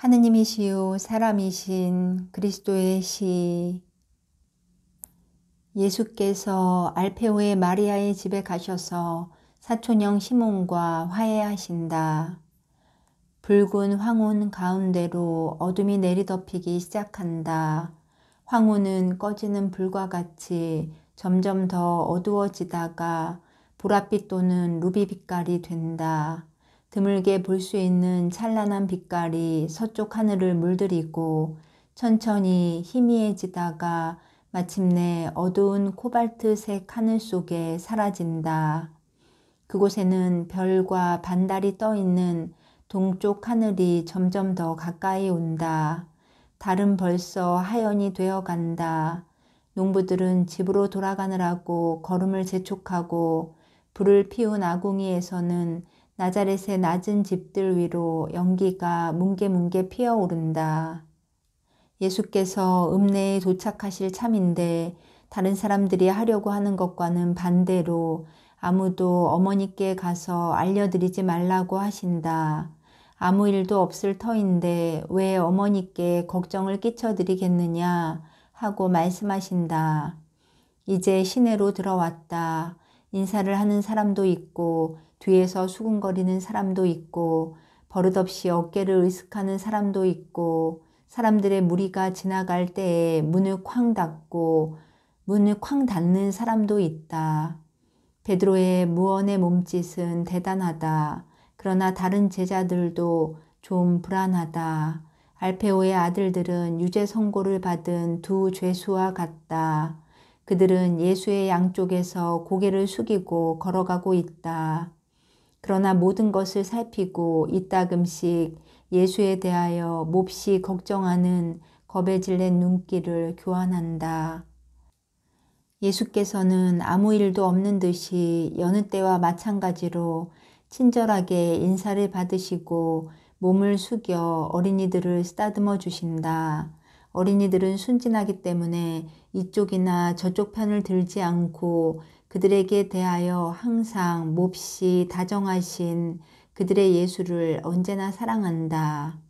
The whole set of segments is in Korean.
하느님이시요 사람이신 그리스도의 시. 예수께서 알페오의 마리아의 집에 가셔서 사촌형 시몬과 화해하신다. 붉은 황혼 가운데로 어둠이 내리덮이기 시작한다. 황혼은 꺼지는 불과 같이 점점 더 어두워지다가 보랏빛 또는 루비 빛깔이 된다. 드물게 볼 수 있는 찬란한 빛깔이 서쪽 하늘을 물들이고 천천히 희미해지다가 마침내 어두운 코발트색 하늘 속에 사라진다. 그곳에는 별과 반달이 떠 있는 동쪽 하늘이 점점 더 가까이 온다. 달은 벌써 하연이 되어 간다. 농부들은 집으로 돌아가느라고 걸음을 재촉하고 불을 피운 아궁이에서는 나자렛의 낮은 집들 위로 연기가 뭉게뭉게 피어오른다. 예수께서 읍내에 도착하실 참인데 다른 사람들이 하려고 하는 것과는 반대로 아무도 어머니께 가서 알려드리지 말라고 하신다. 아무 일도 없을 터인데 왜 어머니께 걱정을 끼쳐드리겠느냐 하고 말씀하신다. 이제 시내로 들어왔다. 인사를 하는 사람도 있고 뒤에서 수군거리는 사람도 있고 버릇없이 어깨를 으쓱하는 사람도 있고 사람들의 무리가 지나갈 때에 문을 쾅 닫고 문을 쾅 닫는 사람도 있다. 베드로의 무언의 몸짓은 대단하다. 그러나 다른 제자들도 좀 불안하다. 알페오의 아들들은 유죄 선고를 받은 두 죄수와 같다. 그들은 예수의 양쪽에서 고개를 숙이고 걸어가고 있다. 그러나 모든 것을 살피고 이따금씩 예수에 대하여 몹시 걱정하는 겁에 질린 눈길을 교환한다. 예수께서는 아무 일도 없는 듯이 여느 때와 마찬가지로 친절하게 인사를 받으시고 몸을 숙여 어린이들을 쓰다듬어 주신다. 어린이들은 순진하기 때문에 이쪽이나 저쪽 편을 들지 않고 그들에게 대하여 항상 몹시 다정하신 그들의 예수를 언제나 사랑한다.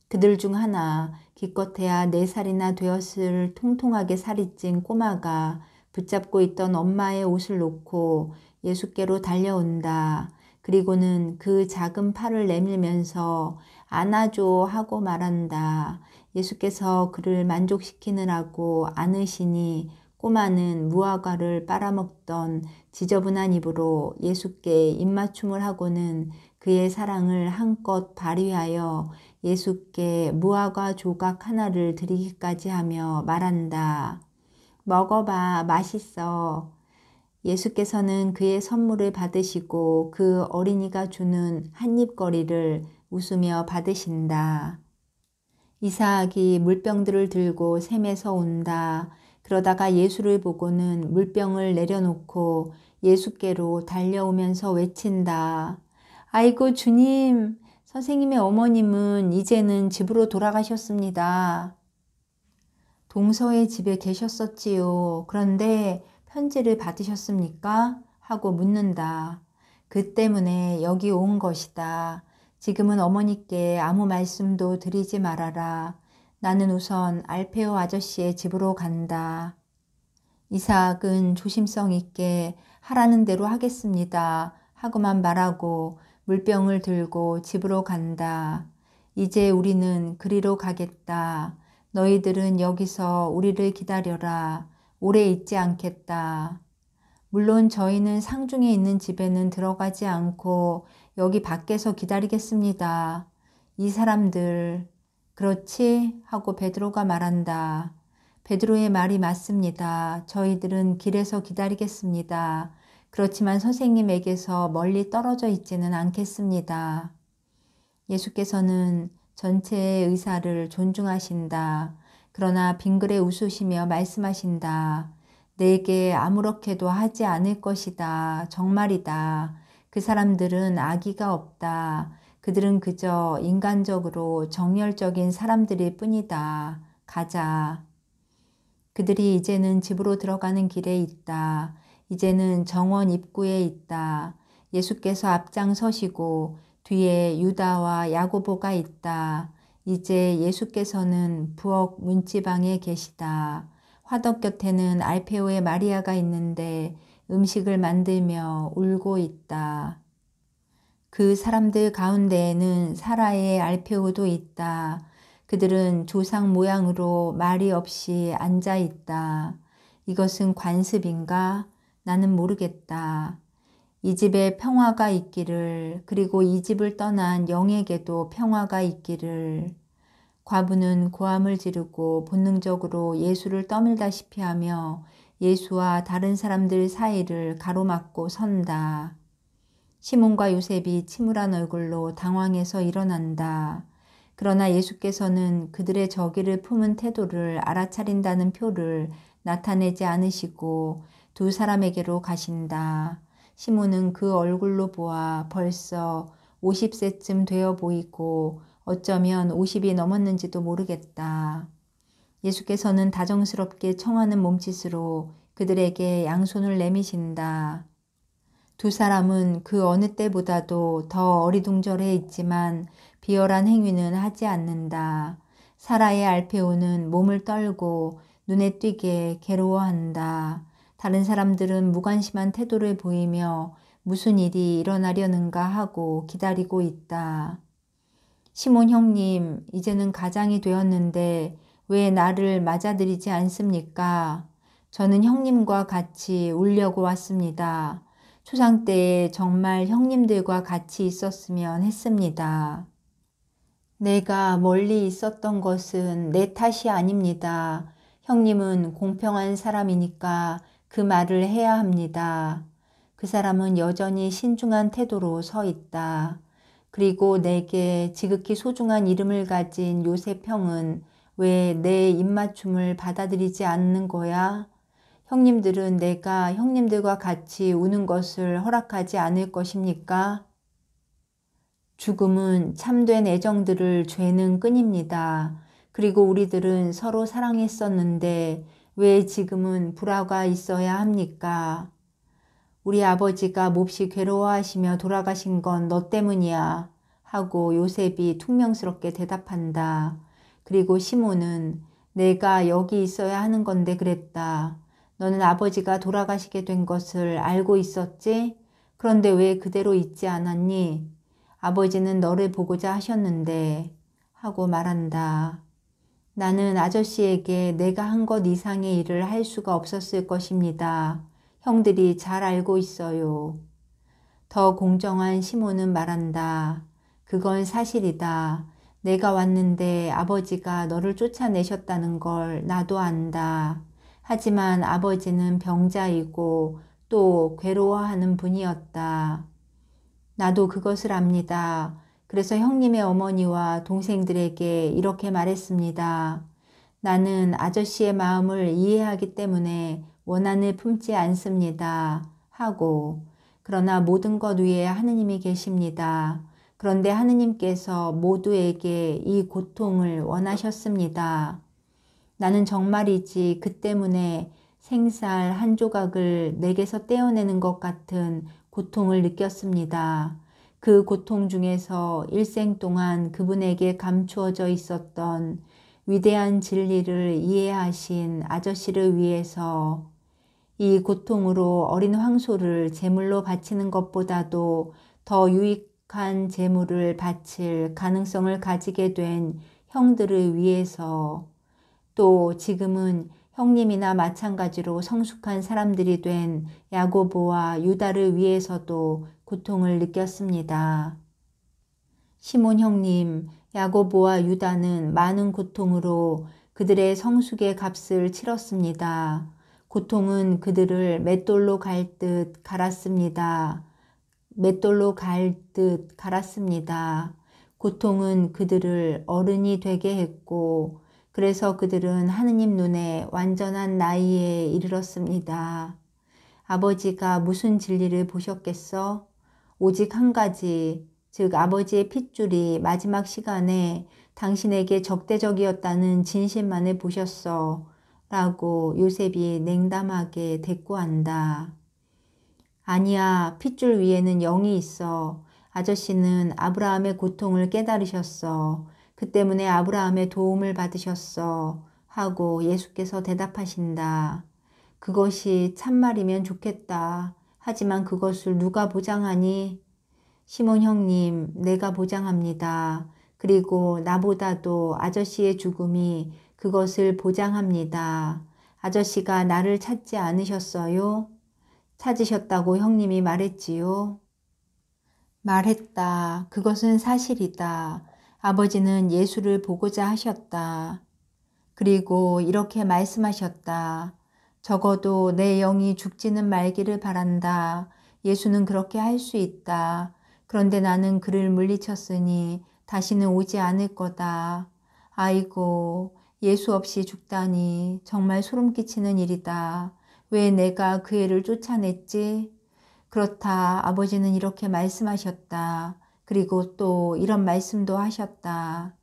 그들 중 하나 기껏해야 4살이나 되었을 통통하게 살이 찐 꼬마가 붙잡고 있던 엄마의 옷을 놓고 예수께로 달려온다. 그리고는 그 작은 팔을 내밀면서 안아줘 하고 말한다. 예수께서 그를 만족시키느라고 안으시니 꼬마는 무화과를 빨아먹던 지저분한 입으로 예수께 입맞춤을 하고는 그의 사랑을 한껏 발휘하여 예수께 무화과 조각 하나를 드리기까지 하며 말한다. 먹어봐, 맛있어. 예수께서는 그의 선물을 받으시고 그 어린이가 주는 한입거리를 웃으며 받으신다. 이삭이 물병들을 들고 샘에서 온다. 그러다가 예수를 보고는 물병을 내려놓고 예수께로 달려오면서 외친다. 아이고 주님, 선생님의 어머님은 이제는 집으로 돌아가셨습니다. 동서의 집에 계셨었지요. 그런데 편지를 받으셨습니까? 하고 묻는다. 그 때문에 여기 온 것이다. 지금은 어머니께 아무 말씀도 드리지 말아라. 나는 우선 알페오 아저씨의 집으로 간다. 이삭은 조심성 있게 하라는 대로 하겠습니다. 하고만 말하고 물병을 들고 집으로 간다. 이제 우리는 그리로 가겠다. 너희들은 여기서 우리를 기다려라. 오래 있지 않겠다. 물론 저희는 상중에 있는 집에는 들어가지 않고 여기 밖에서 기다리겠습니다. 이 사람들, 그렇지? 하고 베드로가 말한다. 베드로의 말이 맞습니다. 저희들은 길에서 기다리겠습니다. 그렇지만 선생님에게서 멀리 떨어져 있지는 않겠습니다. 예수께서는 전체의 의사를 존중하신다. 그러나 빙그레 웃으시며 말씀하신다. 내게 아무렇게도 하지 않을 것이다. 정말이다. 그 사람들은 악의가 없다. 그들은 그저 인간적으로 정열적인 사람들일 뿐이다. 가자. 그들이 이제는 집으로 들어가는 길에 있다. 이제는 정원 입구에 있다. 예수께서 앞장서시고 뒤에 유다와 야고보가 있다. 이제 예수께서는 부엌 문지방에 계시다. 화덕 곁에는 알페오의 마리아가 있는데 음식을 만들며 울고 있다. 그 사람들 가운데에는 사라의 알페오도 있다. 그들은 조상 모양으로 말이 없이 앉아 있다. 이것은 관습인가? 나는 모르겠다. 이 집에 평화가 있기를, 그리고 이 집을 떠난 영에게도 평화가 있기를. 과부는 고함을 지르고 본능적으로 예수를 떠밀다시피 하며 예수와 다른 사람들 사이를 가로막고 선다. 시몬과 요셉이 침울한 얼굴로 당황해서 일어난다. 그러나 예수께서는 그들의 저기를 품은 태도를 알아차린다는 표를 나타내지 않으시고 두 사람에게로 가신다. 시몬은 그 얼굴로 보아 벌써 50세쯤 되어 보이고 어쩌면 50이 넘었는지도 모르겠다. 예수께서는 다정스럽게 청하는 몸짓으로 그들에게 양손을 내미신다. 두 사람은 그 어느 때보다도 더 어리둥절해 있지만 비열한 행위는 하지 않는다. 사라의 알페오는 몸을 떨고 눈에 띄게 괴로워한다. 다른 사람들은 무관심한 태도를 보이며 무슨 일이 일어나려는가 하고 기다리고 있다. 시몬 형님, 이제는 가장이 되었는데 왜 나를 맞아들이지 않습니까? 저는 형님과 같이 울려고 왔습니다. 초상 때에 정말 형님들과 같이 있었으면 했습니다. 내가 멀리 있었던 것은 내 탓이 아닙니다. 형님은 공평한 사람이니까 그 말을 해야 합니다. 그 사람은 여전히 신중한 태도로 서 있다. 그리고 내게 지극히 소중한 이름을 가진 요셉 형은 왜 내 입맞춤을 받아들이지 않는 거야? 형님들은 내가 형님들과 같이 우는 것을 허락하지 않을 것입니까? 죽음은 참된 애정들을 죄는 끈입니다. 그리고 우리들은 서로 사랑했었는데 왜 지금은 불화가 있어야 합니까? 우리 아버지가 몹시 괴로워하시며 돌아가신 건 너 때문이야 하고 요셉이 퉁명스럽게 대답한다. 그리고 시몬은 내가 여기 있어야 하는 건데 그랬다. 너는 아버지가 돌아가시게 된 것을 알고 있었지? 그런데 왜 그대로 있지 않았니? 아버지는 너를 보고자 하셨는데 하고 말한다. 나는 아저씨에게 내가 한 것 이상의 일을 할 수가 없었을 것입니다. 형들이 잘 알고 있어요. 더 공정한 시몬은 말한다. 그건 사실이다. 내가 왔는데 아버지가 너를 쫓아내셨다는 걸 나도 안다. 하지만 아버지는 병자이고 또 괴로워하는 분이었다. 나도 그것을 압니다. 그래서 형님의 어머니와 동생들에게 이렇게 말했습니다. 나는 아저씨의 마음을 이해하기 때문에 원한을 품지 않습니다. 하고 그러나 모든 것 위에 하느님이 계십니다. 그런데 하느님께서 모두에게 이 고통을 원하셨습니다. 나는 정말이지 그 때문에 생살 한 조각을 내게서 떼어내는 것 같은 고통을 느꼈습니다. 그 고통 중에서 일생 동안 그분에게 감추어져 있었던 위대한 진리를 이해하신 아저씨를 위해서 이 고통으로 어린 황소를 제물로 바치는 것보다도 더 유익한 제물을 바칠 가능성을 가지게 된 형들을 위해서 또 지금은 형님이나 마찬가지로 성숙한 사람들이 된 야고보와 유다를 위해서도 고통을 느꼈습니다. 시몬 형님, 야고보와 유다는 많은 고통으로 그들의 성숙의 값을 치렀습니다. 고통은 그들을 맷돌로 갈 듯 갈았습니다. 맷돌로 갈 듯 갈았습니다. 고통은 그들을 어른이 되게 했고 그래서 그들은 하느님 눈에 완전한 나이에 이르렀습니다. 아버지가 무슨 진리를 보셨겠어? 오직 한 가지, 즉 아버지의 핏줄이 마지막 시간에 당신에게 적대적이었다는 진실만을 보셨어. 라고 요셉이 냉담하게 대꾸한다. 아니야, 핏줄 위에는 영이 있어. 아저씨는 아브라함의 고통을 깨달으셨어. 그 때문에 아브라함의 도움을 받으셨어 하고 예수께서 대답하신다. 그것이 참말이면 좋겠다. 하지만 그것을 누가 보장하니? 시몬 형님, 내가 보장합니다. 그리고 나보다도 아저씨의 죽음이 그것을 보장합니다. 아저씨가 나를 찾지 않으셨어요? 찾으셨다고 형님이 말했지요. 말했다. 그것은 사실이다. 아버지는 예수를 보고자 하셨다. 그리고 이렇게 말씀하셨다. 적어도 내 영이 죽지는 말기를 바란다. 예수는 그렇게 할 수 있다. 그런데 나는 그를 물리쳤으니 다시는 오지 않을 거다. 아이고, 예수 없이 죽다니 정말 소름 끼치는 일이다. 왜 내가 그 애를 쫓아냈지? 그렇다. 아버지는 이렇게 말씀하셨다. 그리고 또 이런 말씀도 하셨다.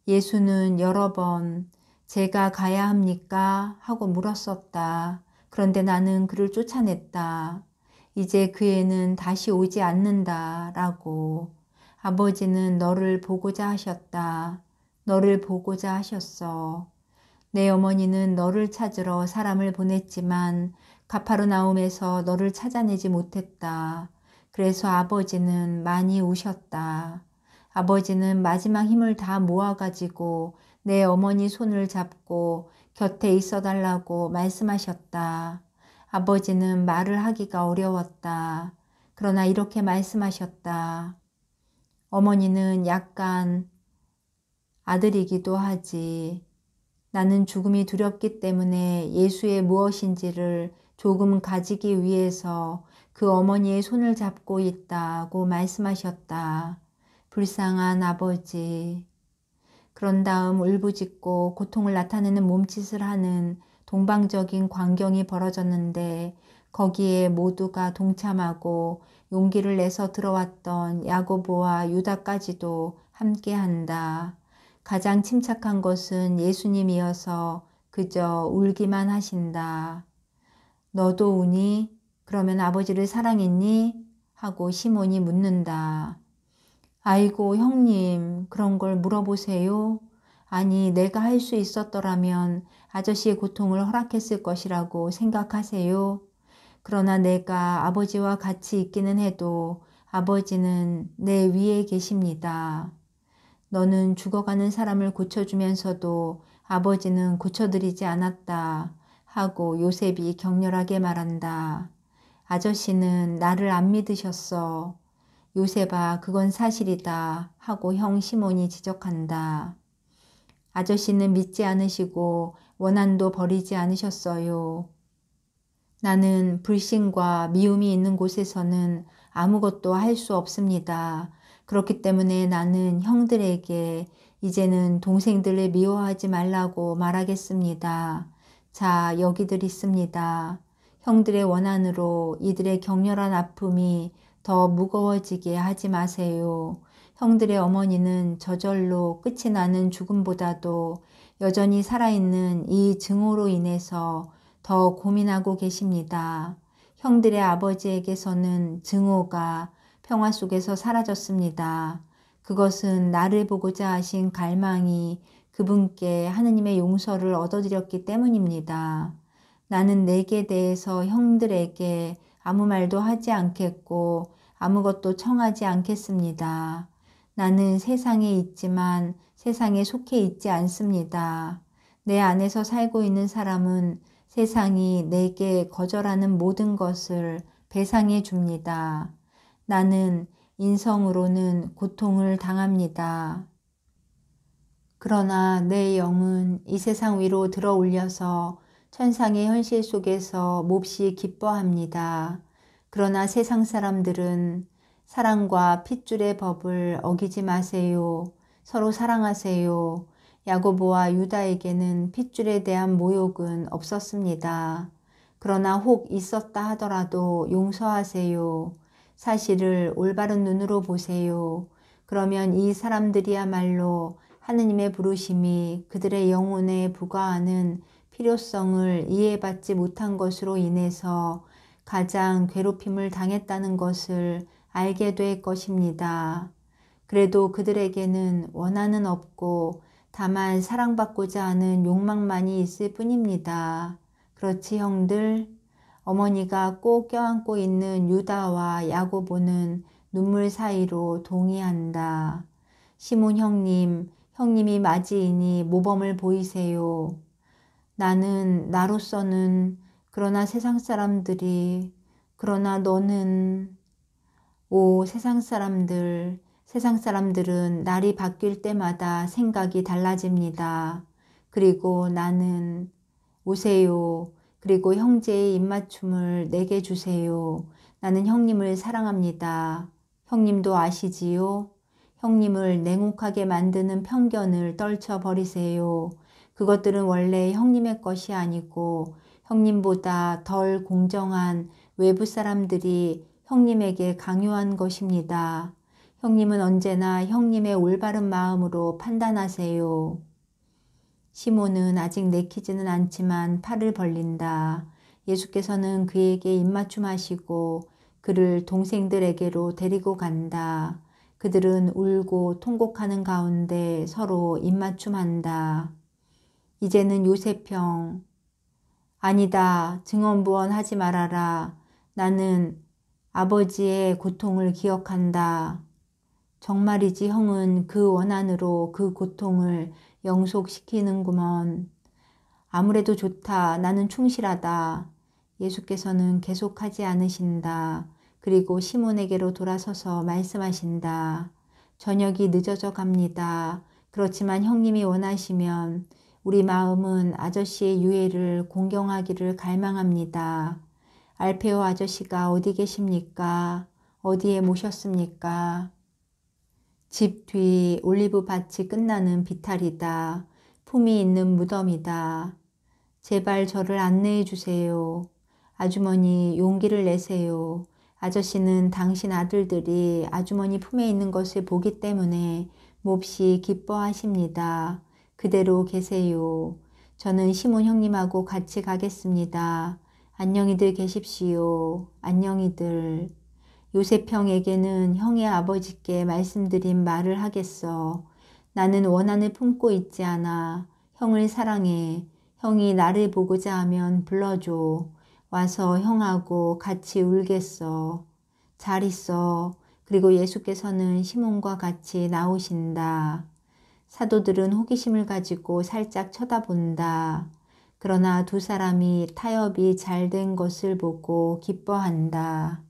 예수는 여러 번 제가 가야 합니까? 하고 물었었다. 그런데 나는 그를 쫓아냈다. 이제 그 애는 다시 오지 않는다. 라고. 아버지는 너를 보고자 하셨다. 너를 보고자 하셨어. 내 어머니는 너를 찾으러 사람을 보냈지만 가파르나움에서 너를 찾아내지 못했다. 그래서 아버지는 많이 우셨다. 아버지는 마지막 힘을 다 모아가지고 내 어머니 손을 잡고 곁에 있어달라고 말씀하셨다. 아버지는 말을 하기가 어려웠다. 그러나 이렇게 말씀하셨다. 어머니는 약간 아들이기도 하지. 나는 죽음이 두렵기 때문에 예수의 무엇인지를 조금 가지기 위해서 그 어머니의 손을 잡고 있다고 말씀하셨다. 불쌍한 아버지. 그런 다음 울부짖고 고통을 나타내는 몸짓을 하는 동방적인 광경이 벌어졌는데 거기에 모두가 동참하고 용기를 내서 들어왔던 야고보와 유다까지도 함께한다. 가장 침착한 것은 예수님이어서 그저 울기만 하신다. 너도 우니? 그러면 아버지를 사랑했니? 하고 시몬이 묻는다. 아이고 형님, 그런 걸 물어보세요. 아니 내가 할 수 있었더라면 아저씨의 고통을 허락했을 것이라고 생각하세요. 그러나 내가 아버지와 같이 있기는 해도 아버지는 내 위에 계십니다. 너는 죽어가는 사람을 고쳐주면서도 아버지는 고쳐드리지 않았다 하고 요셉이 격렬하게 말한다. 아저씨는 나를 안 믿으셨어. 요셉아, 그건 사실이다 하고 형 시몬이 지적한다. 아저씨는 믿지 않으시고 원한도 버리지 않으셨어요. 나는 불신과 미움이 있는 곳에서는 아무것도 할 수 없습니다. 그렇기 때문에 나는 형들에게 이제는 동생들을 미워하지 말라고 말하겠습니다. 자, 여기들 있습니다. 형들의 원한으로 이들의 격렬한 아픔이 더 무거워지게 하지 마세요. 형들의 어머니는 저절로 끝이 나는 죽음보다도 여전히 살아있는 이 증오로 인해서 더 고민하고 계십니다. 형들의 아버지에게서는 증오가 평화 속에서 사라졌습니다. 그것은 나를 보고자 하신 갈망이 그분께 하느님의 용서를 얻어드렸기 때문입니다. 나는 내게 대해서 형들에게 아무 말도 하지 않겠고 아무것도 청하지 않겠습니다. 나는 세상에 있지만 세상에 속해 있지 않습니다. 내 안에서 살고 있는 사람은 세상이 내게 거절하는 모든 것을 배상해 줍니다. 나는 인성으로는 고통을 당합니다. 그러나 내 영은 이 세상 위로 들어 올려서 천상의 현실 속에서 몹시 기뻐합니다. 그러나 세상 사람들은 사랑과 핏줄의 법을 어기지 마세요. 서로 사랑하세요. 야고보와 유다에게는 핏줄에 대한 모욕은 없었습니다. 그러나 혹 있었다 하더라도 용서하세요. 사실을 올바른 눈으로 보세요. 그러면 이 사람들이야말로 하느님의 부르심이 그들의 영혼에 부과하는 필요성을 이해받지 못한 것으로 인해서 가장 괴롭힘을 당했다는 것을 알게 될 것입니다. 그래도 그들에게는 원한은 없고 다만 사랑받고자 하는 욕망만이 있을 뿐입니다. 그렇지 형들? 어머니가 꼭 껴안고 있는 유다와 야고보는 눈물 사이로 동의한다. 시몬 형님, 형님이 맞이이니 모범을 보이세요. 나는 나로서는 그러나 세상 너는 오 세상 사람들은 날이 바뀔 때마다 생각이 달라집니다. 그리고 나는 오세요. 그리고 형제의 입맞춤을 내게 주세요. 나는 형님을 사랑합니다. 형님도 아시지요? 형님을 냉혹하게 만드는 편견을 떨쳐버리세요. 그것들은 원래 형님의 것이 아니고 형님보다 덜 공정한 외부 사람들이 형님에게 강요한 것입니다. 형님은 언제나 형님의 올바른 마음으로 판단하세요. 시몬은 아직 내키지는 않지만 팔을 벌린다. 예수께서는 그에게 입맞춤하시고 그를 동생들에게로 데리고 간다. 그들은 울고 통곡하는 가운데 서로 입맞춤한다. 이제는 요셉형. 아니다. 증언부언하지 말아라. 나는 아버지의 고통을 기억한다. 정말이지 형은 그 원한으로 그 고통을 영속시키는구먼. 아무래도 좋다. 나는 충실하다. 예수께서는 계속하지 않으신다. 그리고 시몬에게로 돌아서서 말씀하신다. 저녁이 늦어져 갑니다. 그렇지만 형님이 원하시면 우리 마음은 아저씨의 유해를 공경하기를 갈망합니다. 알페오 아저씨가 어디 계십니까? 어디에 모셨습니까? 집 뒤 올리브 밭이 끝나는 비탈이다. 품이 있는 무덤이다. 제발 저를 안내해 주세요. 아주머니 용기를 내세요. 아저씨는 당신 아들들이 아주머니 품에 있는 것을 보기 때문에 몹시 기뻐하십니다. 그대로 계세요. 저는 시몬 형님하고 같이 가겠습니다. 안녕히들 계십시오. 안녕히들. 요셉 형에게는 형의 아버지께 말씀드린 말을 하겠어. 나는 원한을 품고 있지 않아. 형을 사랑해. 형이 나를 보고자 하면 불러줘. 와서 형하고 같이 울겠어. 잘 있어. 그리고 예수께서는 시몬과 같이 나오신다. 사도들은 호기심을 가지고 살짝 쳐다본다. 그러나 두 사람이 타협이 잘 된 것을 보고 기뻐한다.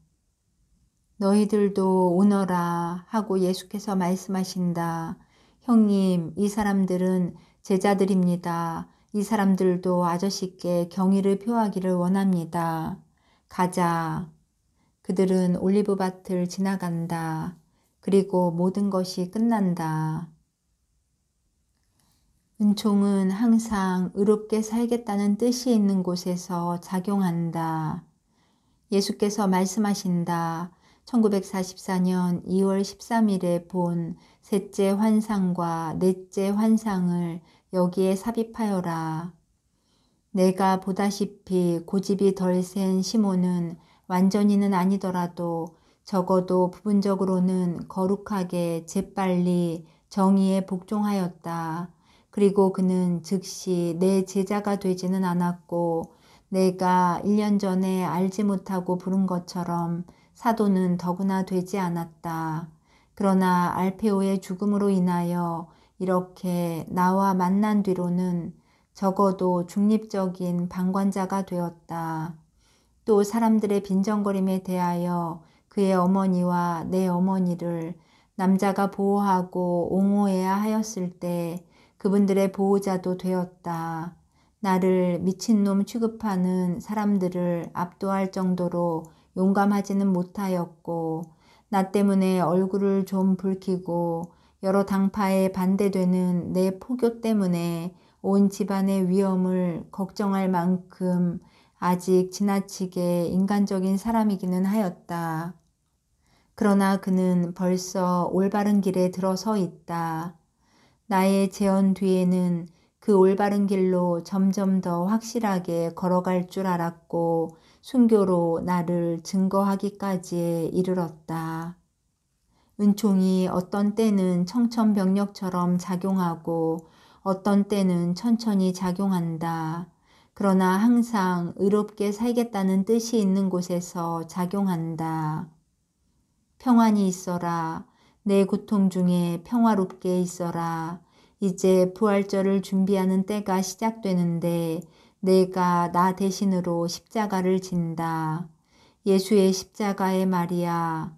너희들도 오너라 하고 예수께서 말씀하신다. 형님, 이 사람들은 제자들입니다. 이 사람들도 아저씨께 경의를 표하기를 원합니다. 가자. 그들은 올리브밭을 지나간다. 그리고 모든 것이 끝난다. 은총은 항상 의롭게 살겠다는 뜻이 있는 곳에서 작용한다. 예수께서 말씀하신다. 1944년 2월 13일에 본 셋째 환상과 넷째 환상을 여기에 삽입하여라. 내가 보다시피 고집이 덜 센 시몬은 완전히는 아니더라도 적어도 부분적으로는 거룩하게 재빨리 정의에 복종하였다. 그리고 그는 즉시 내 제자가 되지는 않았고 내가 1년 전에 알지 못하고 부른 것처럼 사도는 더구나 되지 않았다. 그러나 알페오의 죽음으로 인하여 이렇게 나와 만난 뒤로는 적어도 중립적인 방관자가 되었다. 또 사람들의 빈정거림에 대하여 그의 어머니와 내 어머니를 남자가 보호하고 옹호해야 하였을 때 그분들의 보호자도 되었다. 나를 미친놈 취급하는 사람들을 압도할 정도로 용감하지는 못하였고 나 때문에 얼굴을 좀 붉히고 여러 당파에 반대되는 내 포교 때문에 온 집안의 위험을 걱정할 만큼 아직 지나치게 인간적인 사람이기는 하였다. 그러나 그는 벌써 올바른 길에 들어서 있다. 나의 재언 뒤에는 그 올바른 길로 점점 더 확실하게 걸어갈 줄 알았고 순교로 나를 증거하기까지에 이르렀다. 은총이 어떤 때는 청천벽력처럼 작용하고 어떤 때는 천천히 작용한다. 그러나 항상 의롭게 살겠다는 뜻이 있는 곳에서 작용한다. 평안히 있어라. 내 고통 중에 평화롭게 있어라. 이제 부활절을 준비하는 때가 시작되는데 내가 나 대신으로 십자가를 진다. 예수의 십자가의 마리아,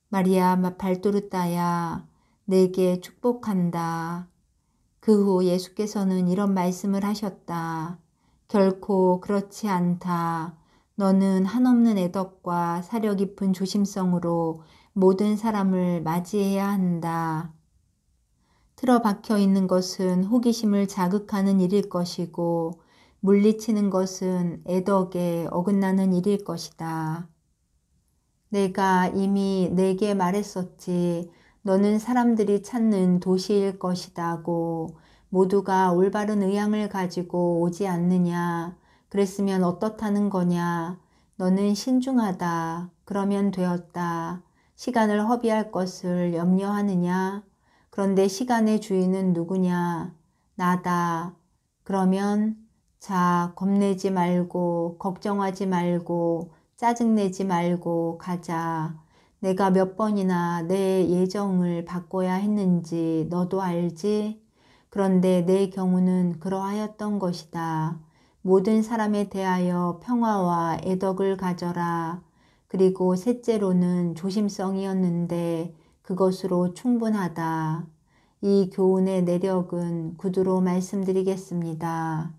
마리아 발도르따야, 내게 축복한다. 그 후 예수께서는 이런 말씀을 하셨다. 결코 그렇지 않다. 너는 한없는 애덕과 사려 깊은 조심성으로 모든 사람을 맞이해야 한다. 틀어박혀 있는 것은 호기심을 자극하는 일일 것이고 물리치는 것은 애덕에 어긋나는 일일 것이다. 내가 이미 내게 말했었지. 너는 사람들이 찾는 도시일 것이다고. 모두가 올바른 의향을 가지고 오지 않느냐. 그랬으면 어떻다는 거냐. 너는 신중하다. 그러면 되었다. 시간을 허비할 것을 염려하느냐. 그런데 시간의 주인은 누구냐. 나다. 그러면 자, 겁내지 말고 걱정하지 말고 짜증내지 말고 가자. 내가 몇 번이나 내 예정을 바꿔야 했는지 너도 알지? 그런데 내 경우는 그러하였던 것이다. 모든 사람에 대하여 평화와 애덕을 가져라. 그리고 셋째로는 조심성이었는데 그것으로 충분하다. 이 교훈의 내력은 구두로 말씀드리겠습니다.